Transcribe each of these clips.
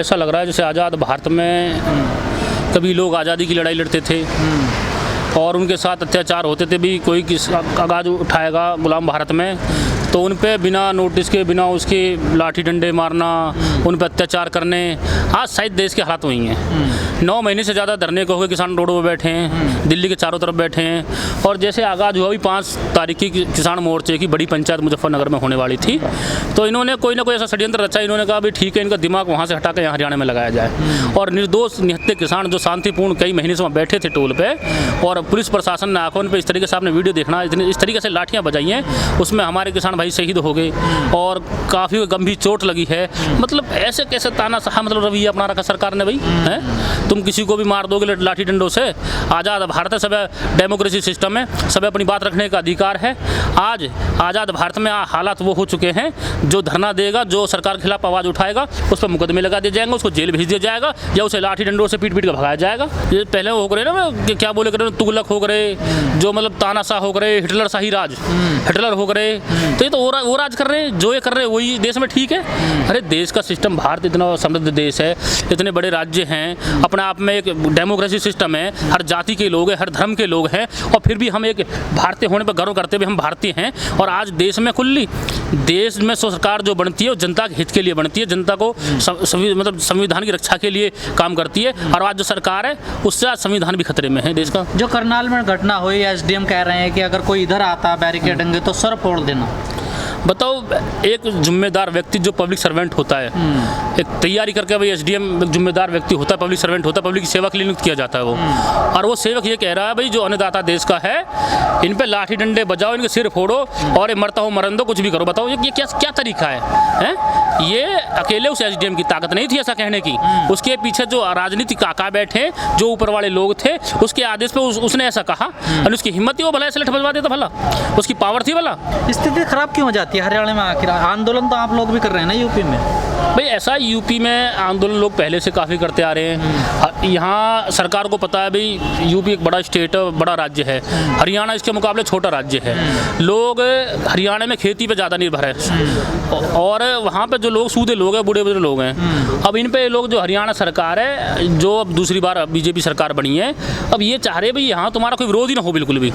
ऐसा लग रहा है जैसे आज़ाद भारत में कभी लोग आज़ादी की लड़ाई लड़ते थे और उनके साथ अत्याचार होते थे, भी कोई किस आगाज उठाएगा गुलाम भारत में तो उन पे बिना नोटिस के, बिना उसके लाठी डंडे मारना, उन पे अत्याचार करने। आज शायद देश के हालात वही हैं। 9 महीने से ज़्यादा धरने को हो गए, किसान रोडों पर बैठे हैं, दिल्ली के चारों तरफ बैठे हैं। और जैसे आगाज़ हुआ भी 5 तारीख की किसान मोर्चे की बड़ी पंचायत मुजफ्फरनगर में होने वाली थी, तो इन्होंने कोई ना कोई ऐसा षड्यंत्र रचा। इन्होंने कहा भी ठीक है, इनका दिमाग वहाँ से हटा कर यहाँ हरियाणा में लगाया जाए। और निर्दोष निहत्थे किसान जो शांतिपूर्ण कई महीने से वहाँ बैठे थे टोल पे, और पुलिस प्रशासन ने आंखों पे इस तरीके से आपने वीडियो देखना, इस तरीके से लाठियाँ बजाई हैं, उसमें हमारे किसान भाई शहीद हो गए और काफ़ी गंभीर चोट लगी है। मतलब ऐसे कैसे तानाशाह मतलब रवैया अपना रखा सरकार ने भाई, है तुम किसी को भी मार दोगे लाठी डंडों से। आज़ाद भारत है, सब डेमोक्रेसी सिस्टम है, सब अपनी बात रखने का अधिकार है। आज आज़ाद भारत में हालात वो हो चुके हैं, जो धरना देगा, जो सरकार के खिलाफ आवाज़ उठाएगा, उस पर मुकदमे लगा दिए जाएंगे, उसको जेल भेज दिया जाएगा या उसे लाठी डंडों से पीट पीट कर भगाया जाएगा। ये पहले हो गए ना, क्या बोले करे, तुगलक हो गए, जो मतलब तानाशाह हो गए, हिटलर शाही राज, हिटलर हो गए। तो ये तो वो राज कर रहे हैं, जो ये कर रहे हैं वही देश में ठीक है। अरे देश का सिस्टम, भारत इतना समृद्ध देश है, इतने बड़े राज्य हैं, अपने आप में एक डेमोक्रेसी सिस्टम है, हर जाति के लोग हैं, हर धर्म के लोग हैं, और फिर भी हम एक भारतीय होने पर गर्व करते हुए हम भारतीय हैं। और आज देश में कुल्ली देश में सरकार जो बनती है वो जनता के हित के लिए बनती है, जनता को मतलब संविधान की रक्षा के लिए काम करती है। और आज जो सरकार है उससे आज संविधान भी खतरे में है देश का। जो करनाल में घटना हुई, एसडीएम कह रहे हैं कि अगर कोई इधर आता बैरिकेडेंगे तो सर फोड़ देना। बताओ, एक जिम्मेदार व्यक्ति जो पब्लिक सर्वेंट होता है, एक तैयारी करके भाई एसडीएम एक जिम्मेदार व्यक्ति होता है, पब्लिक सर्वेंट होता है, पब्लिक की सेवा के लिए नियुक्त किया जाता है वो। और वो सेवक ये कह रहा है भाई जो अन्नदाता देश का है, इन पे लाठी डंडे बजाओ, इनके सिर फोड़ो और ये मरता हो मरन दो, कुछ भी करो। बताओ ये क्या तरीका है? ये अकेले उस एसडीएम की ताकत नहीं थी ऐसा कहने की, उसके पीछे जो राजनीतिक काका बैठे, जो ऊपर वाले लोग थे, उसके आदेश पे उसने ऐसा कहा, और उसकी हिम्मत थी, वो भला ऐसे लठ बजवा देता, भला उसकी पावर थी भला। स्थिति खराब क्यों हो जाती है हरियाणा में आखिर? आंदोलन तो आप लोग भी कर रहे हैं ना यूपी में। भाई ऐसा यूपी में आंदोलन लोग पहले से काफ़ी करते आ रहे हैं। यहाँ सरकार को पता है भाई यूपी एक बड़ा स्टेट है, बड़ा राज्य है, हरियाणा इसके मुकाबले छोटा राज्य है। लोग हरियाणा में खेती पे ज़्यादा निर्भर है और वहाँ पे जो लोग सूदे लोग हैं, बूढ़े लोग हैं। अब इन पे लोग जो हरियाणा सरकार है, जो अब दूसरी बार बीजेपी सरकार बनी है, अब ये चाह रहे भाई यहाँ तुम्हारा कोई विरोध ही ना हो बिल्कुल भी।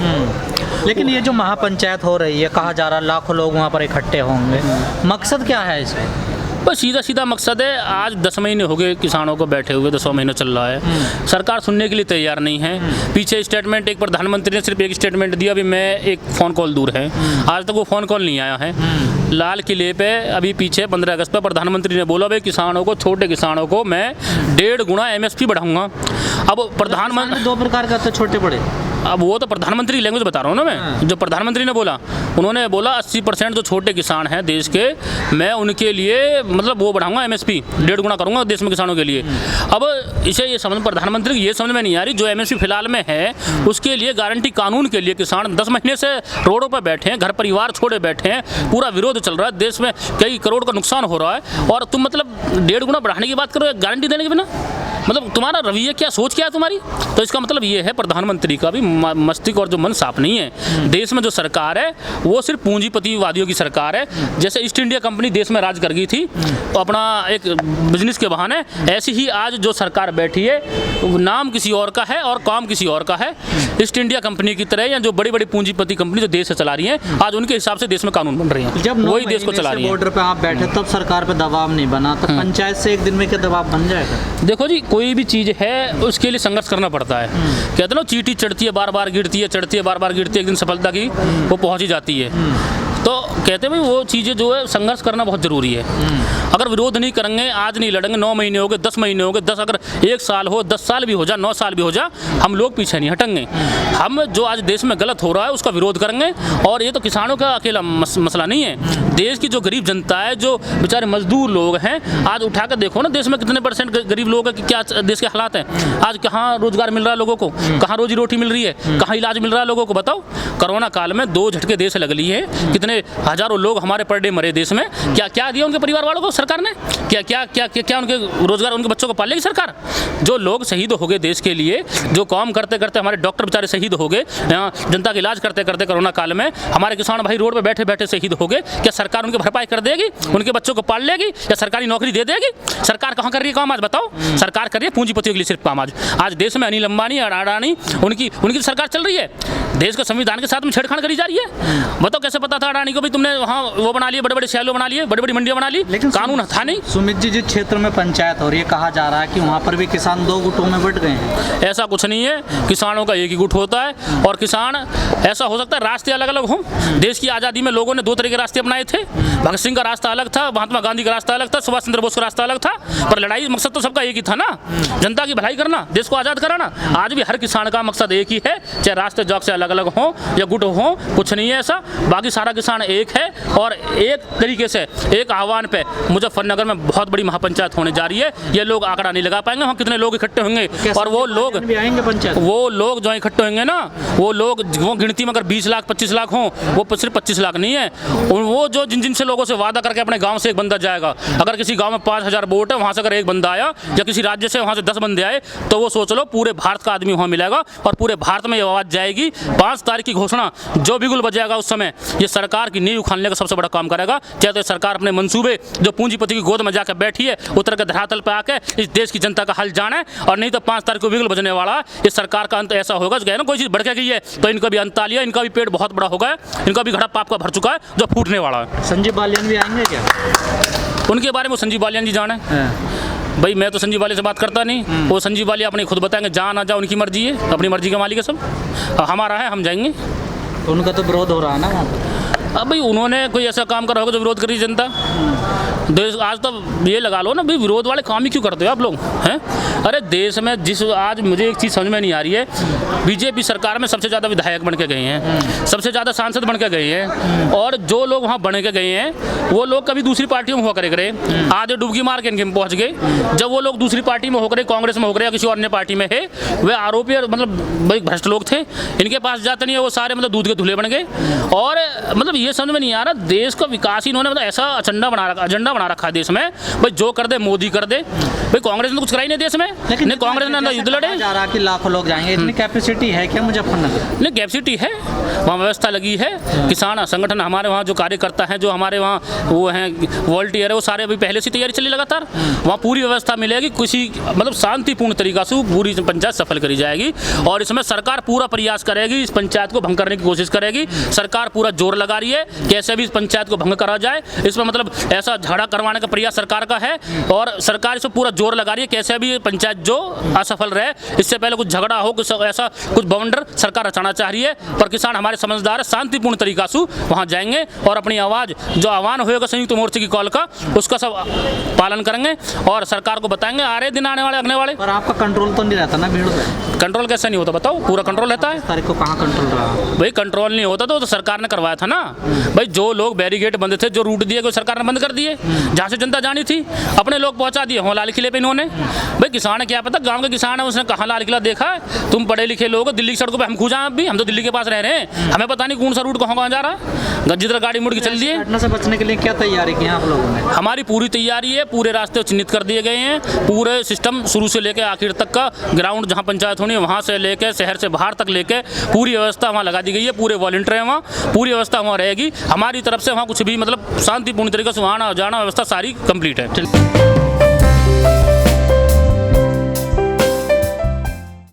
लेकिन ये जो महापंचायत हो रही है, कहा जा रहा है लाखों लोग वहाँ पर इकट्ठे होंगे, मकसद क्या है इसमें? बस सीधा मकसद है। आज 10 महीने हो गए किसानों को बैठे हुए, 10 महीने चल रहा है, सरकार सुनने के लिए तैयार नहीं है। पीछे स्टेटमेंट एक प्रधानमंत्री ने सिर्फ एक स्टेटमेंट दिया, अभी मैं एक फ़ोन कॉल दूर है, आज तक वो फ़ोन कॉल नहीं आया है। लाल किले पे अभी पीछे 15 अगस्त पर प्रधानमंत्री ने बोला भाई किसानों को, छोटे किसानों को मैं 1.5 गुना MSP बढ़ाऊंगा। अब प्रधानमंत्री 2 प्रकार का तो छोटे बड़े, अब वो तो प्रधानमंत्री लैंग्वेज बता रहा हूँ ना मैं, जो प्रधानमंत्री ने बोला, उन्होंने बोला 80% जो छोटे किसान हैं देश के, मैं उनके लिए मतलब वो बढ़ाऊंगा MSP 1.5 गुना करूंगा देश में किसानों के लिए। अब इसे ये समझ प्रधानमंत्री की ये समझ में नहीं आ रही, जो MSP फिलहाल में है उसके लिए गारंटी कानून के लिए किसान 10 महीने से रोडों पर बैठे हैं, घर परिवार छोड़े बैठे हैं, पूरा विरोध चल रहा है, देश में कई करोड़ का नुकसान हो रहा है, और तुम मतलब 1.5 गुना बढ़ाने की बात करो गारंटी देने के बिना। मतलब तुम्हारा रवैया क्या, सोच क्या है तुम्हारी? तो इसका मतलब ये है प्रधानमंत्री का भी मस्तिष्क और जो मन साफ नहीं है। देश में जो सरकार है वो सिर्फ पूंजीपतिवादियों की सरकार है। जैसे ईस्ट इंडिया कंपनी देश में राज कर गई थी तो अपना एक बिजनेस के बहाने, ऐसी ही आज जो सरकार बैठी है नाम किसी और का है और काम किसी और का है। ईस्ट इंडिया कंपनी की तरह या जो बड़ी बड़ी पूंजीपति कंपनी जो देश से चला रही है, आज उनके हिसाब से देश में कानून बन रही है, जब वही देश को चला रही है। बॉर्डर पे आप बैठे तब सरकार पे दबाव नहीं बना, तो पंचायत से एक दिन में क्या दबाव बन जाएगा? देखो जी, कोई भी चीज़ है उसके लिए संघर्ष करना पड़ता है। कहते ना चींटी चढ़ती है बार बार गिरती है, चढ़ती है बार बार गिरती है, एक दिन सफलता की वो पहुंच ही जाती है। तो कहते हैं भाई वो चीज़ें जो है संघर्ष करना बहुत ज़रूरी है। अगर विरोध नहीं करेंगे, आज नहीं लड़ेंगे, 9 महीने हो गए, 10 महीने हो गए, 10 अगर 1 साल हो, 10 साल भी हो जा, 9 साल भी हो जा, हम लोग पीछे नहीं हटेंगे। हम जो आज देश में गलत हो रहा है उसका विरोध करेंगे। और ये तो किसानों का अकेला मसला नहीं है, देश की जो गरीब जनता है, जो बेचारे मजदूर लोग हैं, आज उठा कर देखो ना देश में कितने % गरीब लोग हैं, कि क्या देश के हालात हैं। आज कहाँ रोजगार मिल रहा है लोगों को, कहाँ रोजी रोटी मिल रही है, कहाँ इलाज मिल रहा है लोगों को? बताओ, कोरोना काल में 2 झटके देश लग ली है, कितने इतने हज़ारों लोग हमारे पर डे मरे देश में, क्या क्या दिया उनके परिवार वालों को सरकार ने? क्या क्या क्या क्या, क्या उनके रोजगार, उनके बच्चों को पाल लेगी सरकार? जो लोग शहीद हो गए देश के लिए, जो काम करते करते हमारे डॉक्टर बेचारे शहीद हो गए, यहाँ जनता का इलाज करते करते कोरोना काल में, हमारे किसान भाई रोड पे बैठे बैठे शहीद हो गए, क्या सरकार उनकी भरपाई कर देगी? उनके बच्चों को पाल लेगी या सरकारी नौकरी दे देगी? सरकार कहाँ कर रही है काम आज बताओ? सरकार कर रही है पूंजीपतियों के लिए सिर्फ काम। आज देश में अनिल अंबानी और अडानी उनकी सरकार चल रही है। देश के संविधान के साथ में छेड़छाड़ करी जा रही है। बताओ कैसे पता था अडानी को भी तुमने वहाँ वो बना लिए, बड़े बड़े शैलो बना लिए, बड़ी बड़ी मंडियाँ बना ली, लेकिन कानून था नहीं। सुमित जी, जिस क्षेत्र में पंचायत हो रही है, कहा जा रहा है कि वहाँ पर भी किसान दो गुटों में बट गए हैं। ऐसा कुछ नहीं है, किसानों का एक ही गुट होता है। और किसान, ऐसा हो सकता है रास्ते अलग अलग हों। देश की आज़ादी में लोगों ने दो तरह के रास्ते अपनाए थे। भगत सिंह का रास्ता अलग था, महात्मा गांधी का रास्ता अलग था, सुभाष चंद्र बोस का रास्ता अलग था, पर लड़ाई मकसद तो सबका एक ही था ना, जनता की भलाई करना, देश को आज़ाद कराना। आज भी हर किसान का मकसद एक ही है, चाहे रास्ते जॉक से अलग अलग हों या गुट हों, कुछ नहीं है ऐसा। बाकी सारा किसान एक है। और एक तरीके से एक आह्वान पे मुजफ्फरनगर में बहुत बड़ी महापंचायत होने जा रही है। ये लोग आंकड़ा नहीं लगा पाएंगे वहाँ कितने लोग इकट्ठे होंगे, और वो लोग जो इकट्ठे होंगे ना, वो लोग वो गिनती में अगर 20 लाख 25 लाख हों, वो सिर्फ 25 लाख नहीं है। वो जो जिन से लोगों से वादा करके अपने गांव से एक बंदा जाएगा, अगर किसी गांव में 5000 वोट है, वहाँ से अगर एक बंदा आया, या किसी राज्य से वहाँ से 10 बंदे आए, तो वो सोच लो पूरे भारत का आदमी वहाँ मिलेगा और पूरे भारत में ये आवाज़ जाएगी। 5 तारीख की घोषणा जो बिगुल बजाएगा उस समय, ये सरकार की नींव उखाड़ने का सबसे बड़ा काम करेगा। चाहे तो सरकार अपने मंसूबे जो पूंजीपति की गोद में जाकर बैठी है, उतर के धरातल पर आके इस देश की जनता का हल जाने, और नहीं तो 5 तारीख को बिगुल बजने वाला ये सरकार का अंत ऐसा होगा जो ना कोई चीज़ भड़के गई है तो इनका भी अंत आ लिया। इनका भी पेट बहुत बड़ा हो गया, इनका भी घड़ा पाप का भर चुका है जो फूटने वाला है। संजीव बालियान भी आएंगे क्या? उनके बारे में संजीव बालियान जी जाने। भाई मैं तो संजीव बालिया से बात करता नहीं, वो संजीव बालिया अपने खुद बताएंगे, जा ना जा उनकी मर्जी है, अपनी मर्जी का मालिक है सब। हमारा है, हम जाएंगे। उनका तो विरोध हो रहा है ना वहाँ पर। अब भाई उन्होंने कोई ऐसा काम करा होगा जो विरोध करी जनता। देश आज तो ये लगा लो ना भाई, विरोध वाले काम ही क्यों करते हो आप लोग हैं? अरे देश में आज मुझे एक चीज़ समझ में नहीं आ रही है, बीजेपी सरकार में सबसे ज़्यादा विधायक बन के गए हैं, सबसे ज़्यादा सांसद बन के गए हैं, और जो लोग वहाँ बन के गए हैं वो लोग कभी दूसरी पार्टियों में होकर करे, आधे डुबकी मार के इनके में पहुँच गए। जब वो लोग दूसरी पार्टी में होकर, कांग्रेस में होकर या किसी अन्य पार्टी में है, वे आरोपी मतलब भाई भ्रष्ट लोग थे, इनके पास जाते नहीं है, वो सारे मतलब दूध के धुले बन गए। और मतलब ये समझ में नहीं आ रहा, देश का विकास इन्होंने मतलब ऐसा एजेंडा बना रखा है देश में, भाई जो कर दे मोदी कर दे। भाई कांग्रेस ने कुछ कराई नहीं देश में, लेकिन कांग्रेस ने युद्ध लड़े। जा रहा कि लाखों लोग जाएंगे, इतनी कैपेसिटी है क्या मुजफ्फरनगर? नहीं, कैपेसिटी है, वहाँ व्यवस्था लगी है। किसान संगठन हमारे वहाँ जो कार्यकर्ता हैं, जो हमारे वहाँ वो हैं वॉलंटियर है, वो सारे अभी पहले से तैयारी चली लगातार। वहाँ पूरी व्यवस्था मिलेगी, किसी मतलब शांतिपूर्ण तरीका से पूरी पंचायत सफल करी जाएगी। और इसमें सरकार पूरा प्रयास करेगी, इस पंचायत को भंग करने की कोशिश करेगी। सरकार पूरा जोर लगा रही है कैसे भी इस पंचायत को भंग करा जाए। इसमें मतलब ऐसा झगड़ा करवाने का प्रयास सरकार का है, और सरकार इसमें पूरा जोर लगा रही है कैसे भी पंचायत जो असफल रहे। इससे पहले कुछ झगड़ा हो, कुछ ऐसा कुछ बवंडर सरकार रचाना चाह रही है, पर किसान हमारे समझदार है, शांतिपूर्ण तरीका से वहाँ जाएंगे और अपनी आवाज़ जो आह्वान होगा संयुक्त मोर्चे की कॉल का, उसका सब पालन करेंगे और सरकार को बताएंगे आ रहे दिन आने वाले अगने वाले। पर आपका कंट्रोल तो नहीं रहता ना भीड़ पे? कंट्रोल कैसे नहीं होता बताओ? पूरा कंट्रोल रहता है। तारीख को कहाँ कंट्रोल रहा? भाई कंट्रोल नहीं होता तो सरकार ने करवाया था ना। भाई जो लोग बैरिकेड बंद थे, जो रूट दिए गए सरकार ने बंद कर दिए, जहाँ से जनता जानी थी अपने लोग पहुँचा दिए हो लाल किले पे इन्होंने। भाई किसान क्या पता, गाँव के किसान है, उसने कहाँ लाल किला देखा है? तुम पढ़े लिखे लोग दिल्ली की सड़कों पर हम खूजा अब भी, हम तो दिल्ली के पास रह रहे हैं, हमें पता नहीं कौन सा रूट कहाँ जा रहा, जिधर गाड़ी मुड़ के चल दिए। घटना से बचने के लिए क्या तैयारी की आप लोगों ने? हमारी पूरी तैयारी है, पूरे रास्ते चिन्हित कर दिए गए हैं, पूरे सिस्टम शुरू से लेकर आखिर तक का ग्राउंड जहाँ पंचायत होनी है वहाँ से लेकर शहर से बाहर तक लेकर पूरी व्यवस्था वहाँ लगा दी गई है। पूरे वॉलंटियर हैं वहाँ, पूरी व्यवस्था वहाँ रहेगी हमारी तरफ से। वहाँ कुछ भी मतलब शांतिपूर्ण तरीके से वहाँ आना जाना व्यवस्था सारी कंप्लीट है।